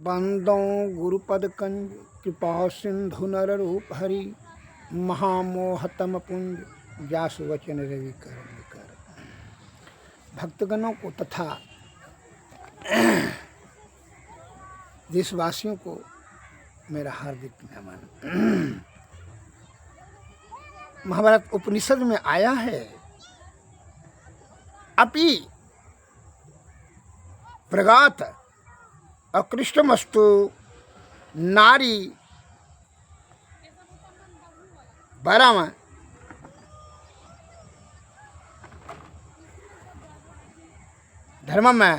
बंदों गुरुपद कंज कृपा सिंधु नर रूप हरि महामोहतम पुंज जासु वचन रवि कर। भक्तगणों को तथा देशवासियों को मेरा हार्दिक नमन। महाभारत उपनिषद में आया है, अपि प्रगात अकृष्टमस्तु नारी परम धर्म में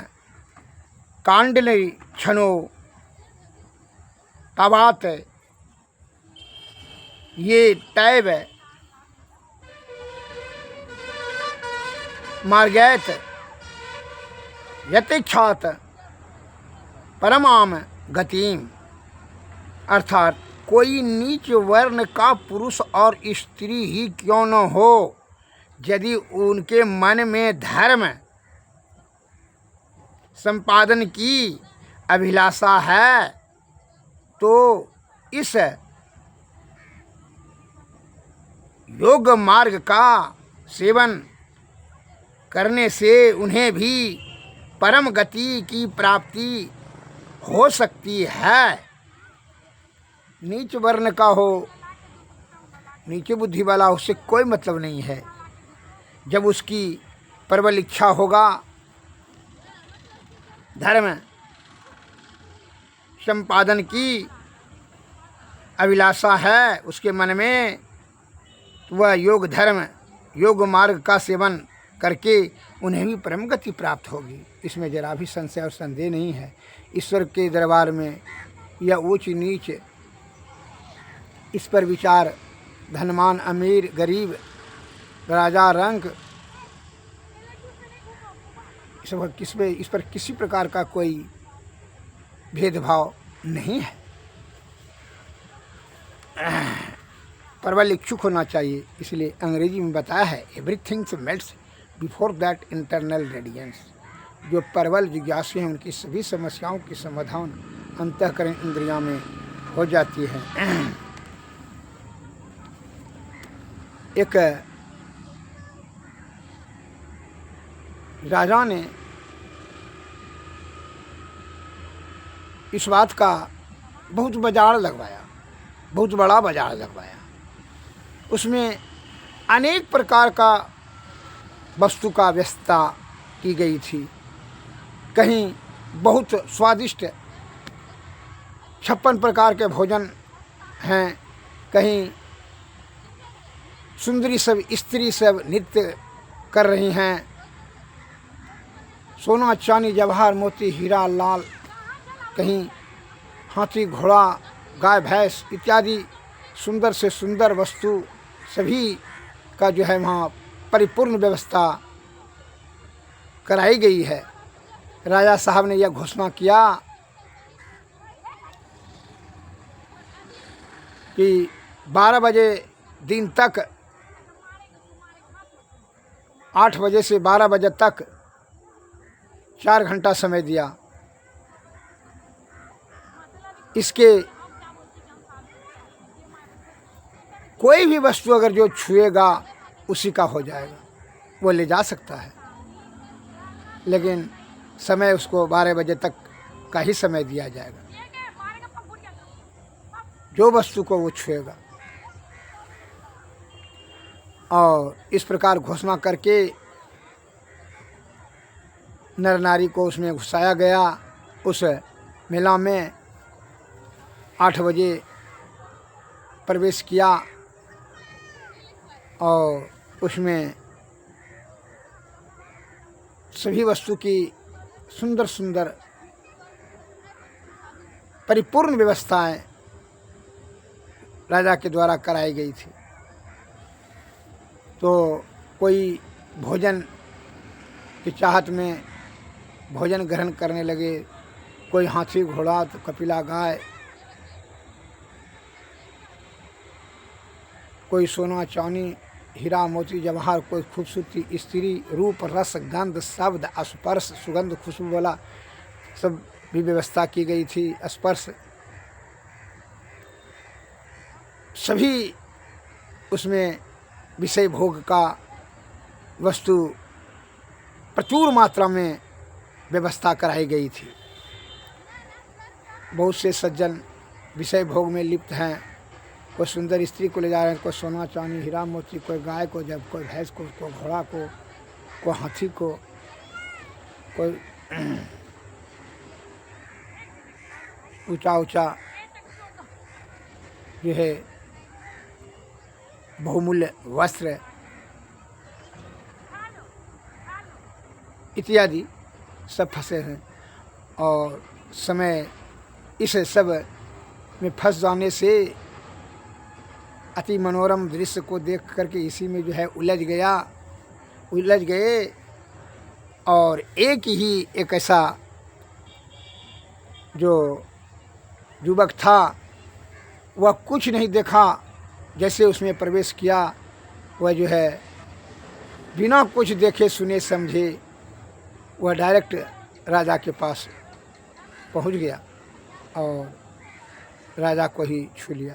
कांडली क्षणो तबात ये तैव मार्गैत यतिक्षात परमाम गतिम। अर्थात कोई नीच वर्ण का पुरुष और स्त्री ही क्यों न हो, यदि उनके मन में धर्म संपादन की अभिलाषा है तो इस योग मार्ग का सेवन करने से उन्हें भी परम गति की प्राप्ति हो सकती है। नीच वर्ण का हो, नीचे बुद्धि वाला, उससे कोई मतलब नहीं है। जब उसकी प्रबल इच्छा होगा, धर्म संपादन की अभिलाषा है उसके मन में, तो वह योग धर्म योग मार्ग का सेवन करके उन्हें भी परम गति प्राप्त होगी। इसमें जरा भी संशय और संदेह नहीं है। ईश्वर के दरबार में या ऊंच नीच इस पर विचार, धनवान अमीर गरीब राजा रंक, इस पर किसी प्रकार का कोई भेदभाव नहीं है। प्रबल इच्छुक होना चाहिए। इसलिए अंग्रेजी में बताया है, everything melts before that internal radiance. जो प्रबल जिज्ञासु हैं उनकी सभी समस्याओं की समाधान अंतःकरण इंद्रियों में हो जाती है। एक राजा ने इस बात का बहुत बाजार लगवाया, बहुत बड़ा बाजार लगवाया। उसमें अनेक प्रकार का वस्तु का व्यवस्था की गई थी। कहीं बहुत स्वादिष्ट 56 प्रकार के भोजन हैं, कहीं सुंदरी सब स्त्री सब नृत्य कर रही हैं, सोना चांदी जवाहर मोती हीरा लाल, कहीं हाथी घोड़ा गाय भैंस इत्यादि सुंदर से सुंदर वस्तु सभी का जो है वहाँ परिपूर्ण व्यवस्था कराई गई है। राजा साहब ने यह घोषणा किया कि 12 बजे दिन तक, 8 बजे से 12 बजे तक 4 घंटा समय दिया। इसके कोई भी वस्तु अगर जो छुएगा उसी का हो जाएगा, वो ले जा सकता है। लेकिन समय उसको 12 बजे तक का ही समय दिया जाएगा, जो वस्तु को वो छुएगा। और इस प्रकार घोषणा करके नर नारी को उसमें घुसाया गया। उस मेला में 8 बजे प्रवेश किया और उसमें सभी वस्तु की सुंदर सुंदर परिपूर्ण व्यवस्थाएं राजा के द्वारा कराई गई थी। तो कोई भोजन की चाहत में भोजन ग्रहण करने लगे, कोई हाथी घोड़ा तो कपिला गाय, कोई सोना चांदी हीरा मोती जवाहर, कोई खूबसूरती स्त्री, रूप रस गंध शब्द स्पर्श सुगंध खुशबू वाला सब भी व्यवस्था की गई थी। स्पर्श सभी उसमें विषय भोग का वस्तु प्रचुर मात्रा में व्यवस्था कराई गई थी। बहुत से सज्जन विषय भोग में लिप्त हैं। कोई सुंदर स्त्री को ले जा रहे हैं, कोई सोना चांदी हीरा मोती, कोई गाय को, जब कोई भैंस को, कोई घोड़ा को, कोई हाथी को, कोई ऊंचा ऊंचा जो है बहुमूल्य वस्त्र इत्यादि सब फंसे हैं। और समय इस सब में फंस जाने से अति मनोरम दृश्य को देख करके इसी में जो है उलझ गए। और एक ऐसा जो युवक था वह कुछ नहीं देखा, जैसे उसमें प्रवेश किया वह जो है बिना कुछ देखे सुने समझे वह डायरेक्ट राजा के पास पहुंच गया और राजा को ही छू लिया।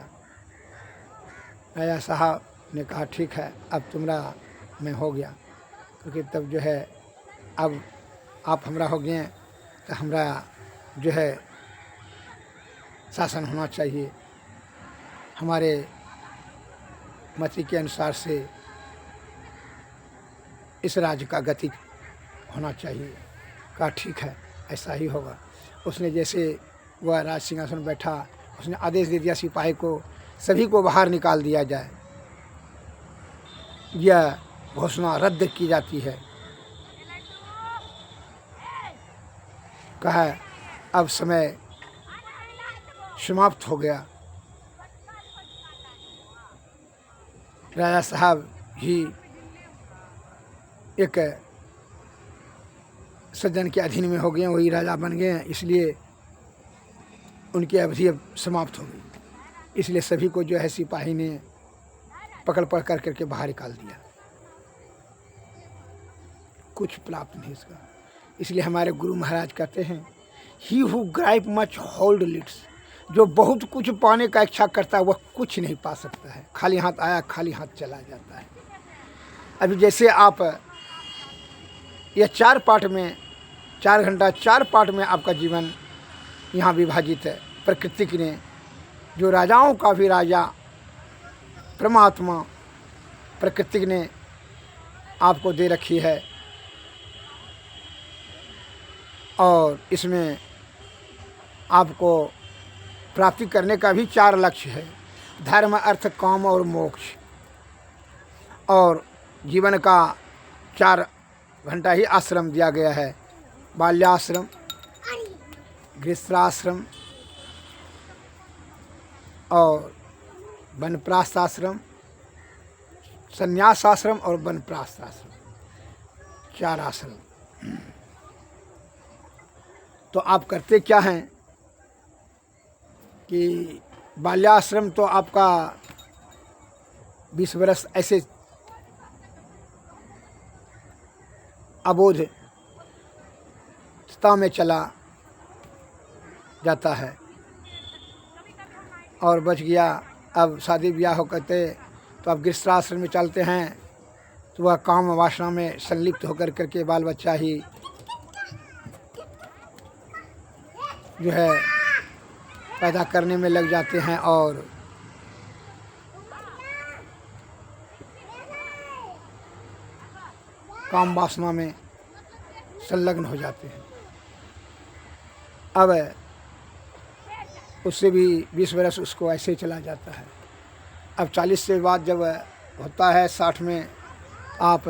राजा साहब ने कहा ठीक है, अब तुम्हारा मैं हो गया, क्योंकि तब जो है अब आप हमरा हो गए तो हमरा जो है शासन होना चाहिए, हमारे मति के अनुसार से इस राज्य का गति होना चाहिए। कहा ठीक है, ऐसा ही होगा। उसने जैसे वह राज सिंहासन बैठा, उसने आदेश दे दिया सिपाही को सभी को बाहर निकाल दिया जाए, यह घोषणा रद्द की जाती है। कहा अब समय समाप्त हो गया। राजा साहब ही एक सज्जन के अधीन में हो गए, वही राजा बन गए हैं, इसलिए उनकी अवधि अब समाप्त हो गई। इसलिए सभी को जो है सिपाही ने पकड़ करके बाहर निकाल दिया। कुछ प्राप्त नहीं इसका। इसलिए हमारे गुरु महाराज कहते हैं he who gripe much hold little, जो बहुत कुछ पाने का इच्छा करता है वह कुछ नहीं पा सकता है। खाली हाथ आया खाली हाथ चला जाता है। अभी जैसे आप यह 4 पार्ट में 4 घंटा 4 पार्ट में आपका जीवन यहाँ विभाजित है। प्रकृति ने जो राजाओं का भी राजा परमात्मा प्रकृति ने आपको दे रखी है, और इसमें आपको प्राप्ति करने का भी 4 लक्ष्य है, धर्म अर्थ काम और मोक्ष। और जीवन का 4 घंटा ही आश्रम दिया गया है, बाल्याश्रम, गृहस्थाश्रम और वनप्रस्थ आश्रम, संन्यास आश्रम और वनप्रस्थ आश्रम, 4 आश्रम। तो आप करते क्या हैं कि बाल्याश्रम तो आपका 20 वर्ष ऐसे अबोधता में चला जाता है और बच गया। अब शादी ब्याह हो करते तो अब गृहस्थाश्रम में चलते हैं, तो वह काम वासना में संलिप्त होकर करके बाल बच्चा ही जो है पैदा करने में लग जाते हैं और काम वासना में संलग्न हो जाते हैं। अब उससे भी 20 वर्ष उसको ऐसे चला जाता है। अब 40 से बाद जब होता है 60 में, आप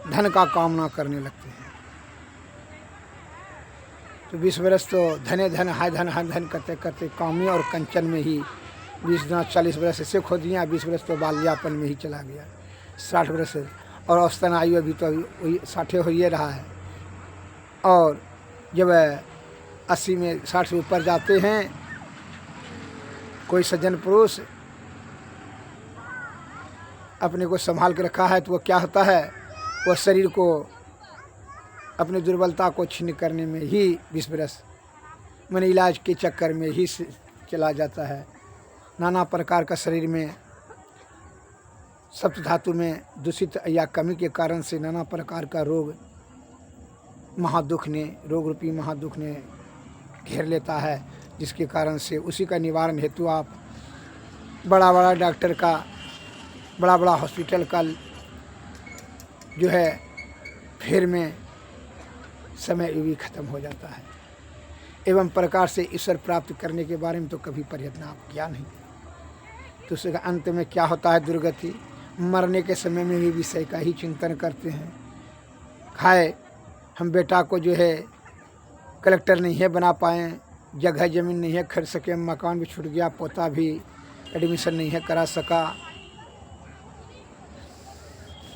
धन का कामना करने लगते हैं। तो 20 वर्ष तो धने धन हाय धन करते करते कामी और कंचन में ही 40 वर्ष ऐसे खो दिया। 20 वर्ष तो बाल्यापन में ही चला गया। 60 वर्ष और औसतन आयु अभी तो वही 60 हो ही रहा है। और जब 80 में 60 से ऊपर जाते हैं, कोई सज्जन पुरुष अपने को संभाल के रखा है, तो वो क्या होता है, वह शरीर को अपनी दुर्बलता को छीन करने में ही 20 वर्ष मन इलाज के चक्कर में ही चला जाता है। नाना प्रकार का शरीर में सप्त धातु में दूषित या कमी के कारण से नाना प्रकार का रोग रूपी महादुख ने घेर लेता है, जिसके कारण से उसी का निवारण हेतु आप बड़ा बड़ा डॉक्टर का, बड़ा बड़ा हॉस्पिटल का जो है फेर में समय भी खत्म हो जाता है। एवं प्रकार से ईश्वर प्राप्त करने के बारे में तो कभी प्रयत्न आप किया नहीं। तो उसके अंत में क्या होता है? दुर्गति। मरने के समय में भी विषय का ही चिंतन करते हैं। खाए हम बेटा को जो है कलेक्टर नहीं है बना पाए, जगह ज़मीन नहीं है खरीद सके, मकान भी छूट गया, पोता भी एडमिशन नहीं है करा सका,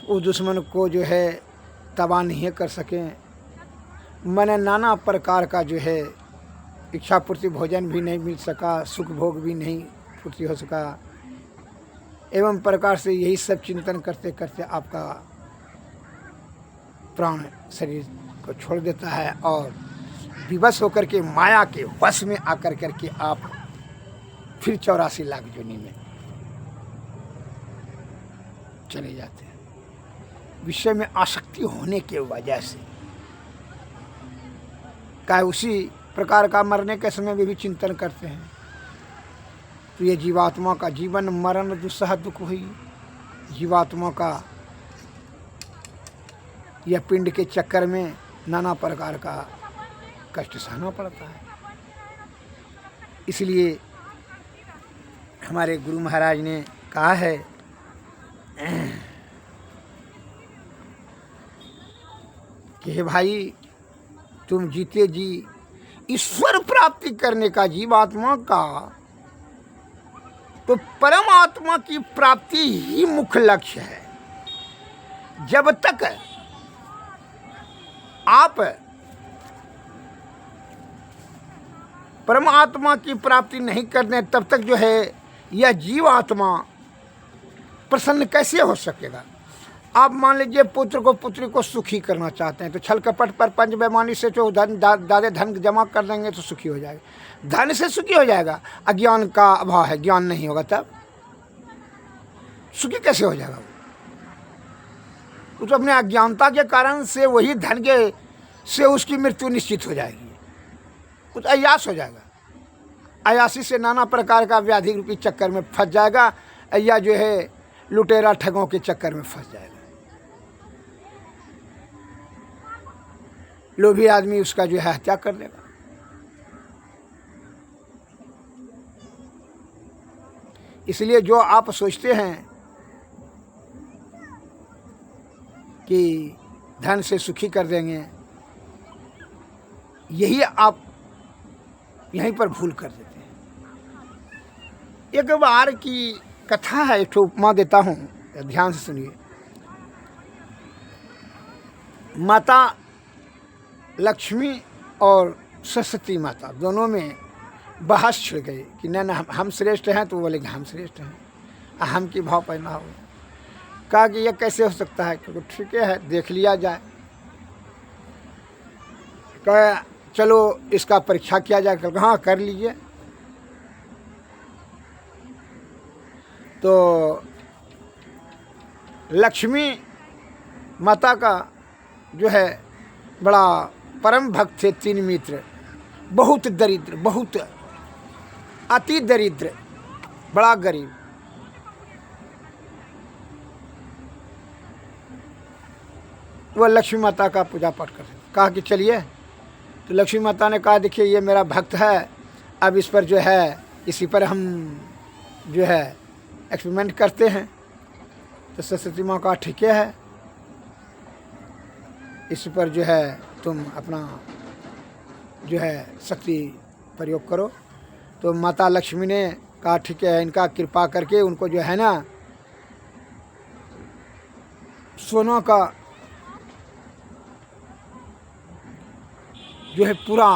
उस दुश्मन को जो है तबाह नहीं है कर सकें। मैंने नाना प्रकार का जो है इच्छा पूर्ति भोजन भी नहीं मिल सका, सुख भोग भी नहीं पूर्ति हो सका। एवं प्रकार से यही सब चिंतन करते करते आपका प्राण शरीर को छोड़ देता है और विवश होकर के माया के वश में आकर करके आप फिर 84 लाख योनि में चले जाते हैं। विषय में आसक्ति होने के वजह से क्या उसी प्रकार का मरने के समय में भी चिंतन करते हैं। तो ये जीवात्मा का जीवन मरण दुस्सह दुख हुई, जीवात्मा का यह पिंड के चक्कर में नाना प्रकार का कष्ट सहना पड़ता है। इसलिए हमारे गुरु महाराज ने कहा है कि हे भाई, तुम जीते जी ईश्वर प्राप्ति करने का जीवात्मा का तो परमात्मा की प्राप्ति ही मुख्य लक्ष्य है। जब तक आप परमात्मा की प्राप्ति नहीं करते तब तक जो है यह जीवात्मा प्रसन्न कैसे हो सकेगा। आप मान लीजिए पुत्र को पुत्री को सुखी करना चाहते हैं तो छल कपट पर पंच बेईमानी से जो दादे धन जमा कर देंगे तो सुखी हो जाएगा, धन से सुखी हो जाएगा। अज्ञान का अभाव है, ज्ञान नहीं होगा तब सुखी कैसे हो जाएगा? वो तो अपने अज्ञानता के कारण से वही धन के से उसकी मृत्यु निश्चित हो जाएगी, कुछ अयास हो जाएगा। अयासी से नाना प्रकार का व्याधि रूपी चक्कर में फंस जाएगा या जो है लुटेरा ठगों के चक्कर में फंस जाएगा। लोभी आदमी उसका जो है हत्या कर लेगा। इसलिए जो आप सोचते हैं कि धन से सुखी कर देंगे, यही आप यहीं पर भूल कर देते हैं। एक बार की कथा है, एक उपमा देता हूँ, ध्यान से सुनिए। माता लक्ष्मी और सरस्वती माता दोनों में बहस छिड़ गई कि न हम श्रेष्ठ हैं, तो बोले कि हम श्रेष्ठ हैं, हम की भाव पैदा हो। कहा कि यह कैसे हो सकता है? क्योंकि ठीक है, देख लिया जाए। कहा चलो इसका परीक्षा किया जाए। कहा हाँ कर लीजिए। तो लक्ष्मी माता का जो है बड़ा परम भक्त थे 3 मित्र, बहुत दरिद्र, बहुत अति दरिद्र, बड़ा गरीब। वह लक्ष्मी माता का पूजा पाठ कर कहा कि चलिए। तो लक्ष्मी माता ने कहा देखिए ये मेरा भक्त है, अब इस पर जो है इसी पर हम जो है एक्सपेरिमेंट करते हैं। तो सरस्वती माँ का ठीक है, इस पर जो है तुम अपना जो है शक्ति प्रयोग करो। तो माता लक्ष्मी ने कहा ठीक है, इनका कृपा करके उनको जो है ना सोना का जो है पूरा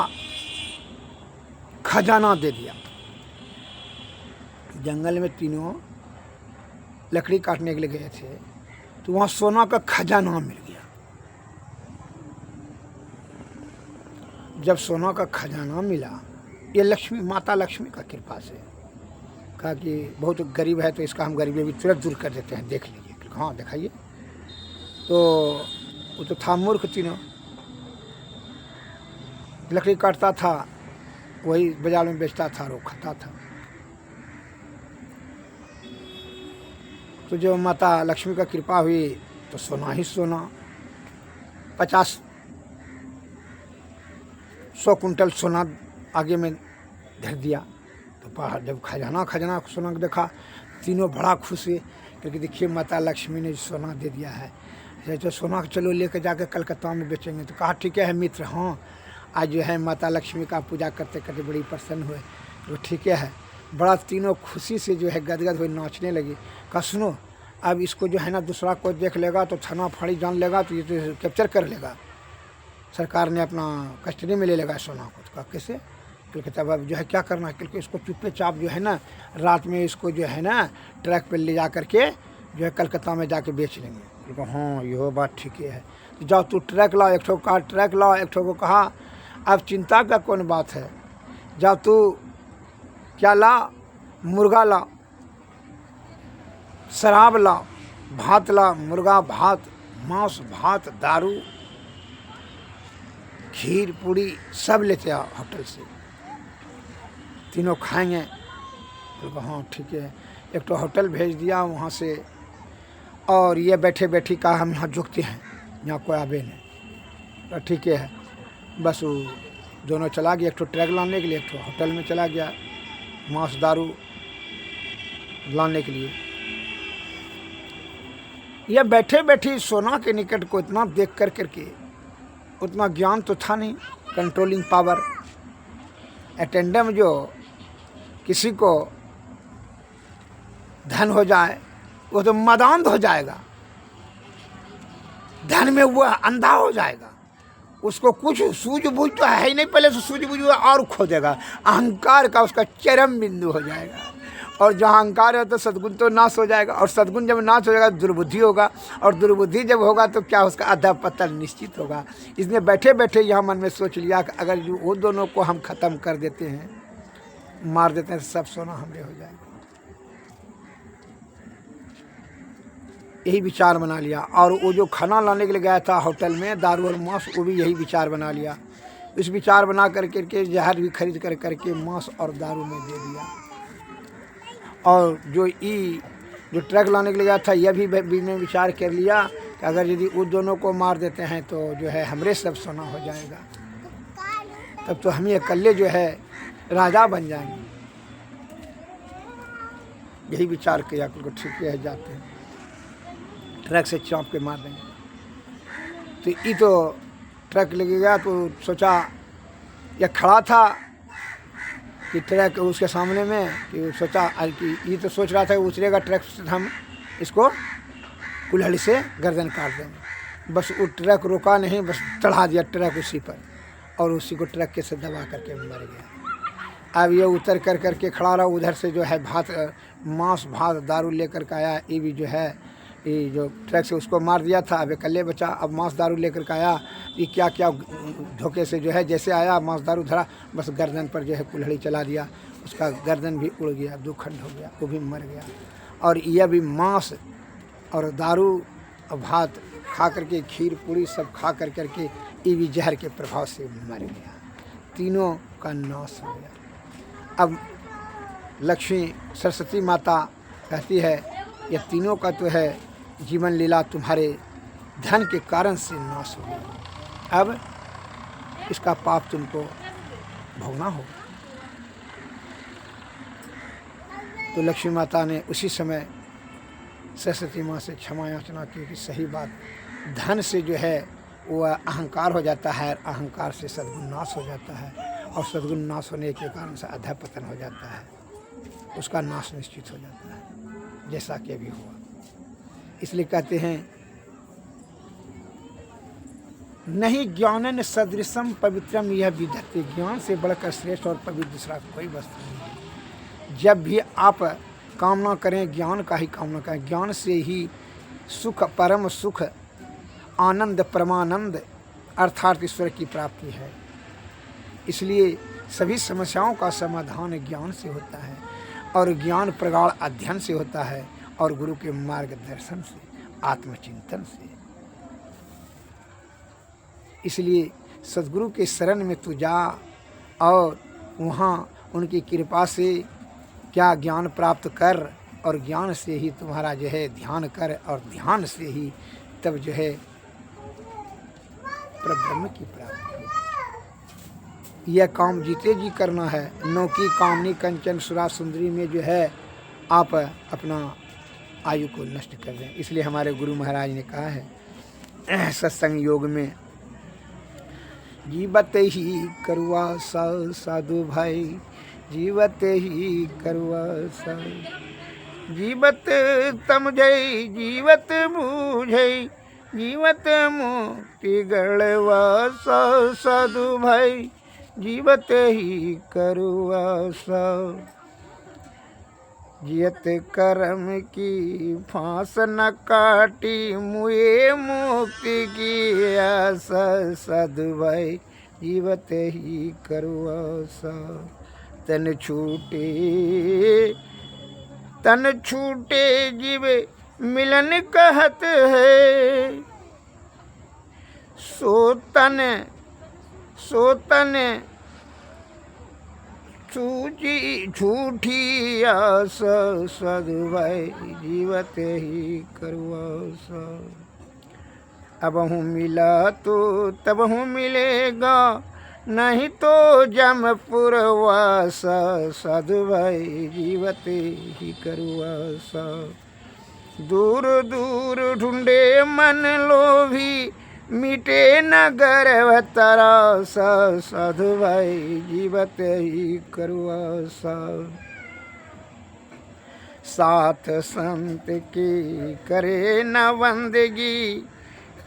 खजाना दे दिया। जंगल में तीनों लकड़ी काटने के लिए गए थे, तो वहाँ सोना का खजाना मिल गया। जब सोना का खजाना मिला ये लक्ष्मी, माता लक्ष्मी का कृपा से। कहा कि बहुत गरीब है तो इसका हम गरीबी भी तुरंत दूर कर देते हैं, देख लीजिए। हाँ दिखाइए। तो वो तो था मूर्ख तीनों, लकड़ी काटता था, वही बाजार में बेचता था और वो खाता था। तो जो माता लक्ष्मी का कृपा हुई तो सोना ही सोना, 50-100 कुंटल सोना आगे में धर दिया। तो पहाड़ जब खजाना सोना को देखा, तीनों बड़ा खुश हुए, क्योंकि देखिए माता लक्ष्मी ने सोना दे दिया है। तो सोना चलो लेकर जाकर कलकत्ता में बेचेंगे। तो कहा ठीक है मित्र, हाँ आज जो है माता लक्ष्मी का पूजा करते करते बड़ी प्रसन्न हुए। तो ठीक है, बड़ा तीनों खुशी से जो है गदगद हुए, नाचने लगी। कहा सुनो, अब इसको जो है ना दूसरा कोई देख लेगा तो थाना फाड़ी जान लेगा, तो ये तो कैप्चर कर लेगा, सरकार ने अपना कस्टडी में ले लेगा सोना को। तो कहा कैसे? क्योंकि तब अब जो है क्या करना है, क्योंकि इसको चुप्पे चाप जो है ना रात में इसको जो है ना ट्रक पर ले जा करके जो है कलकत्ता में जाके बेच लेंगे। क्योंकि हाँ ये बात ठीक है। तो जाओ तू ट्रक लाओ, एक ठो कहा ट्रक लाओ, एक ठो को कहा अब चिंता का कौन बात है, जाओ तू क्या ला, मुर्गा ला, शराब ला, भात ला, मुर्गा भात, मांस भात, दारू, खीर पूड़ी सब लेते आओ होटल से, तीनों खाएंगे। तो हाँ ठीक है। एक तो होटल भेज दिया वहाँ से, और ये बैठे बैठी कहा हम यहाँ जुकते हैं, यहाँ कोई आवे नहीं। तो ठीक है, बस वो दोनों चला गया, एक तो ट्रक लाने के लिए, एक तो होटल में चला गया मांस दारू लाने के लिए। यह बैठे बैठी सोना के निकट को इतना देख कर करके, उतना ज्ञान तो था नहीं, कंट्रोलिंग पावर। अटेंडम जो किसी को धन हो जाए वो तो मदांध हो जाएगा, धन में वो अंधा हो जाएगा, उसको कुछ सूझबूझ तो है ही नहीं, पहले से सूझबूझ और खो देगा, अहंकार का उसका चरम बिंदु हो जाएगा। और जहाँ अहंकार है तो सद्गुण तो नाश हो जाएगा, और सद्गुण जब नाश हो जाएगा दुर्बुद्धि होगा, और दुर्बुद्धि जब होगा तो क्या उसका अधः पतन निश्चित होगा। इसने बैठे बैठे यहाँ मन में सोच लिया कि अगर वो दोनों को हम ख़त्म कर देते हैं, मार देते हैं, तो सब सोना हमरे हो जाएगा। यही विचार बना लिया। और वो जो खाना लाने के लिए गया था होटल में, दारू और मांस, वो भी यही विचार बना लिया। इस विचार बना करके जहर भी खरीद कर करके मांस और दारू में दे दिया। और जो ट्रक लाने के लिए गया था, यह भी बीच में विचार कर लिया कि अगर यदि उन दोनों को मार देते हैं तो जो है हमरे सब सोना हो जाएगा, तब तो हम ये अकेले जो है राजा बन जाएंगे। यही विचार किया कि ठीक है जाते हैं, ट्रक से चौंक के मार देंगे। तो ये तो ट्रक लेके गया, तो सोचा, यह खड़ा था कि ट्रक उसके सामने में, कि सोचा कि ये तो सोच रहा था कि उतरेगा ट्रक से, हम इसको कुल्हाड़ी से गर्दन काट देंगे। बस वो ट्रक रुका नहीं, बस चढ़ा दिया ट्रक उसी पर, और उसी को ट्रक के से दबा करके मर गया। अब ये उतर कर करके खड़ा रहा, उधर से जो है मांस भात दारू लेकर के आया। ये भी जो है ये जो ट्रक से उसको मार दिया था, अब अकेले बचा, अब मांस दारू लेकर के आया। ये क्या क्या धोखे से जो है जैसे आया मांस दारू धरा, बस गर्दन पर जो है कुल्हाड़ी चला दिया, उसका गर्दन भी उड़ गया, 2 खंड हो गया, वो भी मर गया। और यह भी मांस और दारू और भात खा करके, खीर पूरी सब खा कर करके, ये भी जहर के प्रभाव से मर गया। तीनों का नाश हो गया। अब लक्ष्मी सरस्वती माता कहती है, यह तीनों का तो है जीवन लीला तुम्हारे धन के कारण से नाश हो गया, अब इसका पाप तुमको भोगना होगा। तो लक्ष्मी माता ने उसी समय सरस्वती माँ से क्षमा याचना की कि सही बात, धन से जो है वो अहंकार हो जाता है, अहंकार से सद्गुण नाश हो जाता है, और सद्गुण नाश होने के कारण से अधः पतन हो जाता है, उसका नाश निश्चित हो जाता है, जैसा कि अभी हुआ। इसलिए कहते हैं, नहीं ज्ञानन सदृशम पवित्रम यह विधत्ते, ज्ञान से बढ़कर श्रेष्ठ और पवित्र दूसरा कोई वस्तु नहीं है। जब भी आप कामना करें, ज्ञान का ही कामना करें, ज्ञान से ही सुख, परम सुख, आनंद, परमानंद अर्थात ईश्वर की प्राप्ति है। इसलिए सभी समस्याओं का समाधान ज्ञान से होता है और ज्ञान प्रगाढ़ अध्ययन से होता है और गुरु के मार्गदर्शन से, आत्मचिंतन से। इसलिए सद्गुरु के शरण में तू जा और वहाँ उनकी कृपा से क्या ज्ञान प्राप्त कर और ज्ञान से ही तुम्हारा जो है ध्यान कर और ध्यान से ही तब जो है परब्रह्म की प्राप्ति हो। यह काम जीते जी करना है। नौकी कामनी कंचन सुरा सुंदरी में जो है आप अपना आयु को नष्ट कर रहे हैं। इसलिए हमारे गुरु महाराज ने कहा है सत्संग योग में, जीवत ही करुआ साधु भाई, जीवत ही करुआ साधु, जीवत तम जय जीवत बूझई, जीवत मुक्ति गढ़वा साधु भाई, जीवत ही करुआ सा, जियत कर्म की फांस न काटी, मुए मुक्ति की आशा साधु भाई, जीवत ही करुआ सा, तन छूटे जीव मिलन कहत है, सो तन झूठी आस साधु भाई, जीवत ही करुआ सा। अब हूँ मिला तो तब हूँ मिलेगा, नहीं तो जमपुर वासा साधु भाई, जीवत ही करुआ सा। दूर दूर ढूंढे मन लोभी, मिटे न गर्व तरासा साधु भाई, जीवत ही करुआ सा। साथ संत की करे न बंदगी,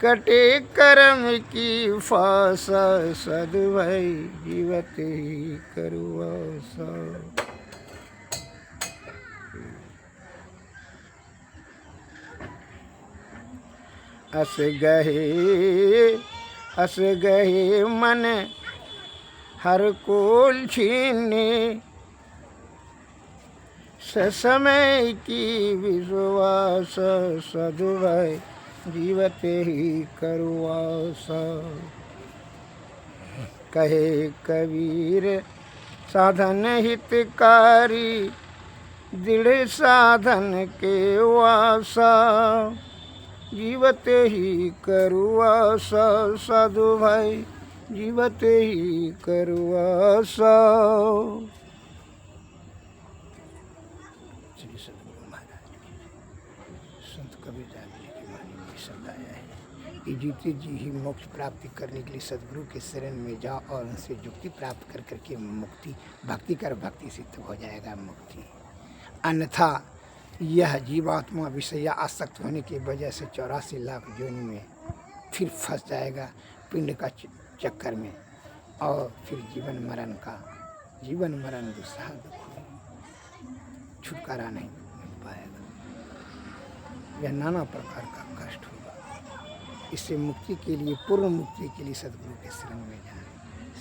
कटे कर्म की फासा साधु भाई, जीवत ही करुआ सा। अस गहे मन हर कोल छीने, समय की विश्वास साधु भाई, जीवत ही करुआ सा। कहे कबीर साधन हितकारी, दृढ़ साधन के वासा, जीवत ही करुआ सा साधु भाई, जीवत ही करुआ सा। श्री सद्गुरु महाराज संत कबीरदास जी की वाणी में शब्द आया है कि जीते जी ही मोक्ष प्राप्ति करने के लिए सद्गुरु के शरण में जाओ और उनसे युक्ति प्राप्त कर करके मुक्ति भक्ति कर, भक्ति सिद्ध हो जाएगा मुक्ति। अन्यथा यह जीवात्मा विषया आसक्त होने की वजह से 84 लाख योनि में फिर फंस जाएगा पिंड का चक्कर में, और फिर जीवन मरण दूसरा दुख, छुटकारा नहीं मिल पाएगा। यह नाना प्रकार का कष्ट होगा। इससे मुक्ति के लिए, पूर्ण मुक्ति के लिए सद्गुरु के शरण में जाए।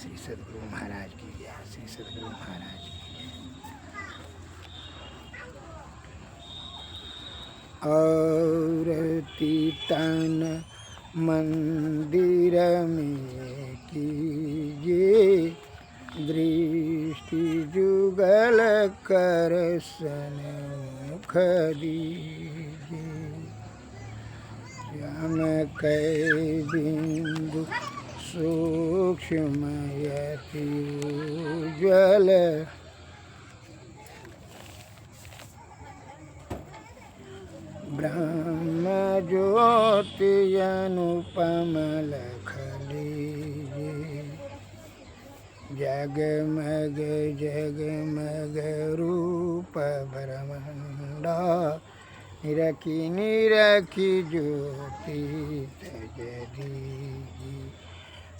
श्री सद्गुरु महाराज की जय, श्री सद्गुरु महाराज की। और तीतन मंदिर में कीजिए दृष्टि, जुगल कर सन्मुख दीजिए, श्याम कै बिंदु सूक्ष्म यति उज्ज्वल, ब्रह्म ज्योति अनुपम लख लीजिए, जगमग जगमग रूप ब्रह्मांडा, निरखी निरखी ज्योति तज दीजिए,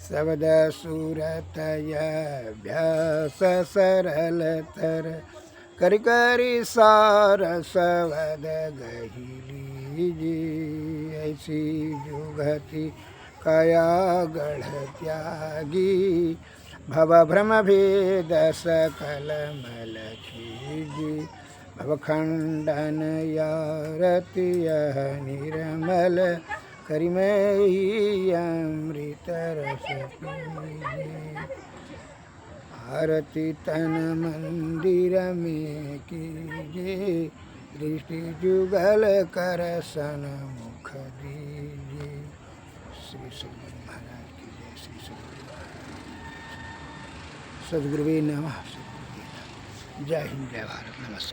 शब्द सूरत अभ्यास सरल तर, कर करी सार सवद गही लीजिए, ऐसी जुगति कया गढ़ त्यागी, भव भ्रम भेद सकल मल छीजि भवखंडन यारति यह निर्मल करिमहि अमृत रस पीजि आरती तन मंदिर में कीजिए दृष्टि जुगल कर सन्मुख दीजिए। श्री सद्गुरु महाराज की जय। श्री सद्गुरुवे नमः। जय हिंद, जय भारत, नमस्कार।